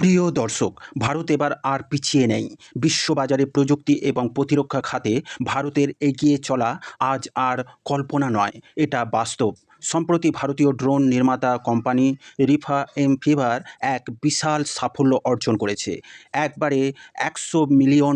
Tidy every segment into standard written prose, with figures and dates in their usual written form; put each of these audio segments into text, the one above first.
প্রিয় দর্শক, ভারত এবার আর পিছিয়ে নেই। বিশ্ববাজারে প্রযুক্তি এবং প্রতিরক্ষা খাতে ভারতের এগিয়ে চলা আজ আর কল্পনা নয়, এটা বাস্তব। সম্প্রতি ভারতীয় ড্রোন নির্মাতা কোম্পানি রিফা এমফিভার এক বিশাল সাফল্য অর্জন করেছে। একবারে $100 মিলিয়ন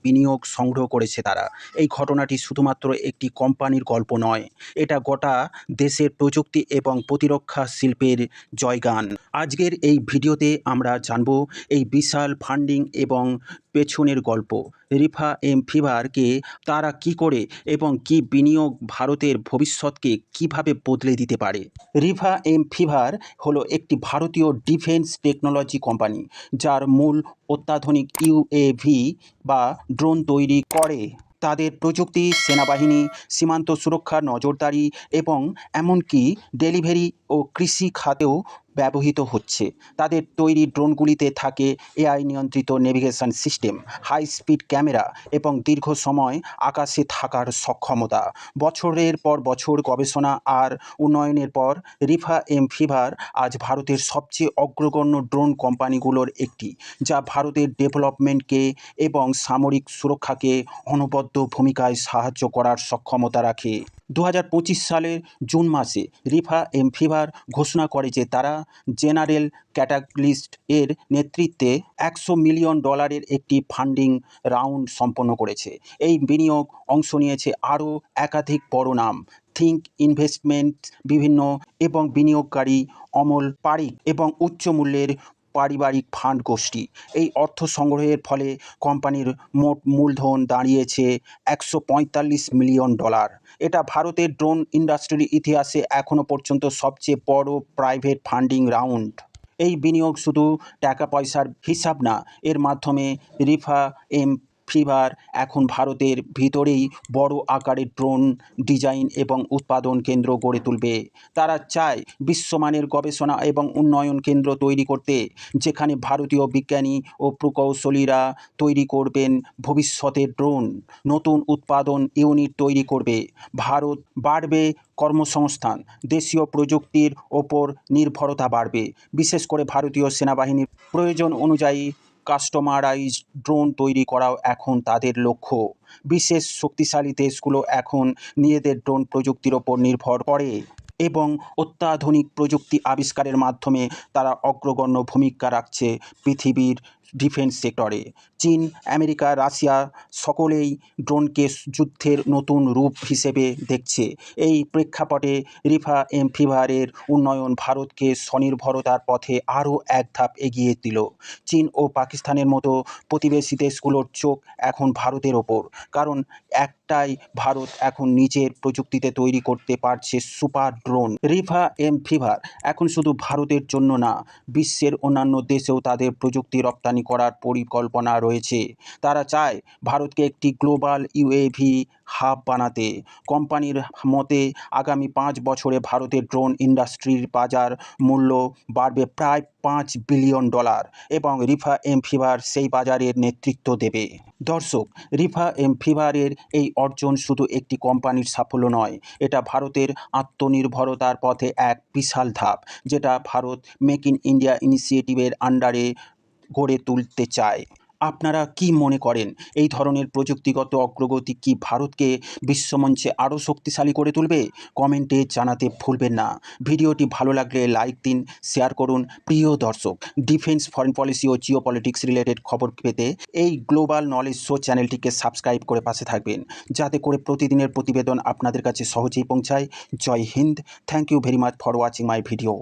বিনিয়োগ সংগ্রহ করেছে তারা। এই ঘটনাটি শুধুমাত্র একটি কোম্পানির গল্প নয়, এটা গোটা দেশের প্রযুক্তি এবং প্রতিরক্ষা শিল্পের জয়গান। আজকের এই ভিডিওতে আমরা জানব এই বিশাল ফান্ডিং এবং পেছনের গল্প। রিফা এমফিভারকে তারা কি করে এবং কি বিনিয়োগ ভারতের ভবিষ্যৎকে কিভাবে বদলে দিতে পারে। রিফা এমফিভার হলো একটি ভারতীয় ডিফেন্স টেকনোলজি কোম্পানি, যার মূল অত্যাধুনিক ইউএভি বা ড্রোন তৈরি করে। তাদের প্রযুক্তি সেনাবাহিনী, সীমান্ত সুরক্ষা, নজরদারি এবং এমনকি ডেলিভারি ও কৃষি খাতেও ব্যবহৃত হচ্ছে। তাদের তৈরি ড্রোনগুলিতে থাকে এআই নিয়ন্ত্রিত navigation system, high speed camera এবং দীর্ঘ সময় আকাশে থাকার সক্ষমতা। বছরের পর বছর গবেষণা আর উন্নয়নের পর রিফা এমফিভার আজ ভারতের সবচেয়ে অগ্রগণ্য ড্রোন কোম্পানিগুলোর একটি, যা ভারতের ডেভেলপমেন্টকে এবং সামরিক সুরক্ষাকে অনবদ্য ভূমিকায় সাহায্য করার সক্ষমতা রাখে। 2025 সালের জুন মাসে রিফা এমফিভার ঘোষণা করে যে তারা জেনারেল ক্যাটালিস্ট এর নেতৃত্বে $100 মিলিয়ন একটি ফান্ডিং রাউন্ড সম্পন্ন করেছে। এই বিনিয়োগ অংশ নিয়েছে আরও একাধিক বড় নাম, থিঙ্ক ইনভেস্টমেন্ট বিভিন্ন এবং বিনিয়োগকারী অমল পারিক এবং উচ্চ মূল্যের পারিবারিক ফান্ড গোষ্ঠী। এই অর্থ সংগ্রহের ফলে কোম্পানির মোট মূলধন দাঁড়িয়েছে $145 মিলিয়ন। এটা ভারতের ড্রোন ইন্ডাস্ট্রির ইতিহাসে এখনও পর্যন্ত সবচেয়ে বড় প্রাইভেট ফান্ডিং রাউন্ড। এই বিনিয়োগ শুধু টাকা পয়সার হিসাব না, এর মাধ্যমে রিফা এমফিভার এখন ভারতের ভিতরেই বড় আকারের ড্রোন ডিজাইন এবং উৎপাদন কেন্দ্র গড়ে তুলবে। তারা চায় বিশ্বমানের গবেষণা এবং উন্নয়ন কেন্দ্র তৈরি করতে, যেখানে ভারতীয় বিজ্ঞানী ও প্রকৌশলীরা তৈরি করবেন ভবিষ্যতের ড্রোন। নতুন উৎপাদন ইউনিট তৈরি করবে। ভারত বাড়বে কর্মসংস্থান, দেশীয় প্রযুক্তির ওপর নির্ভরতা বাড়বে। বিশেষ করে ভারতীয় সেনাবাহিনীর প্রয়োজন অনুযায়ী কাস্টমারাইজড ড্রোন তৈরি করাও এখন তাদের লক্ষ্য। বিশেষ শক্তিশালী দেশগুলো এখন নিজেদের ড্রোন প্রযুক্তির ওপর নির্ভর করে এবং অত্যাধুনিক প্রযুক্তি আবিষ্কারের মাধ্যমে তারা অগ্রগণ্য ভূমিকা রাখছে পৃথিবীর ডিফেন্স সেক্টরে। চীন, আমেরিকা, রাশিয়া সকলেই ড্রোনকে যুদ্ধের নতুন রূপ হিসেবে দেখছে। এই প্রেক্ষাপটে রিফা এমফিভারের উন্নয়ন ভারতকে স্বনির্ভরতার পথে আরও এক ধাপ এগিয়ে দিল। চীন ও পাকিস্তানের মতো প্রতিবেশী দেশগুলোর চোখ এখন ভারতের ওপর, কারণ একটাই, ভারত এখন নিজের প্রযুক্তিতে তৈরি করতে পারছে সুপার ড্রোন। রিফা এমফিভার এখন শুধু ভারতের জন্য না, বিশ্বের অন্যান্য দেশেও তাদের প্রযুক্তি রপ্তানি করার পরিকল্পনা রয়েছে। তারা চায় ভারতকে একটি গ্লোবাল ইউএভি হাব বানাতে। কোম্পানির মতে আগামী 5 বছরে ভারতের ড্রোন ইন্ডাস্ট্রির বাজার মূল্য বাড়বে প্রায় $5 বিলিয়ন এবং রিফা এমফিভার সেই বাজারের নেতৃত্ব দেবে। দর্শক, রিফা এমফিভারের এই অর্জন শুধু একটি কোম্পানির সাফল্য নয়, এটা ভারতের আত্মনির্ভরতার পথে এক বিশাল ধাপ, যেটা ভারত মেক ইন ইন্ডিয়া ইনিশিয়েটিভের আন্ডারে গড়ে তুলতে চায়। আপনারা কি মনে করেন, এই ধরনের প্রযুক্তিগত অগ্রগতি কি ভারতকে বিশ্বমঞ্চে আরও শক্তিশালী করে তুলবে? কমেন্টে জানাতে ভুলবেন না। ভিডিওটি ভালো লাগলে লাইক দিন, শেয়ার করুন। প্রিয় দর্শক, ডিফেন্স, ফরেন পলিসি ও জিও পলিটিক্স রিলেটেড খবর পেতে এই গ্লোবাল নলেজ শো চ্যানেলটিকে সাবস্ক্রাইব করে পাশে থাকবেন, যাতে করে প্রতিদিনের প্রতিবেদন আপনাদের কাছে সহজেই পৌঁছায়। জয় হিন্দ। Thank you very much for watching my video.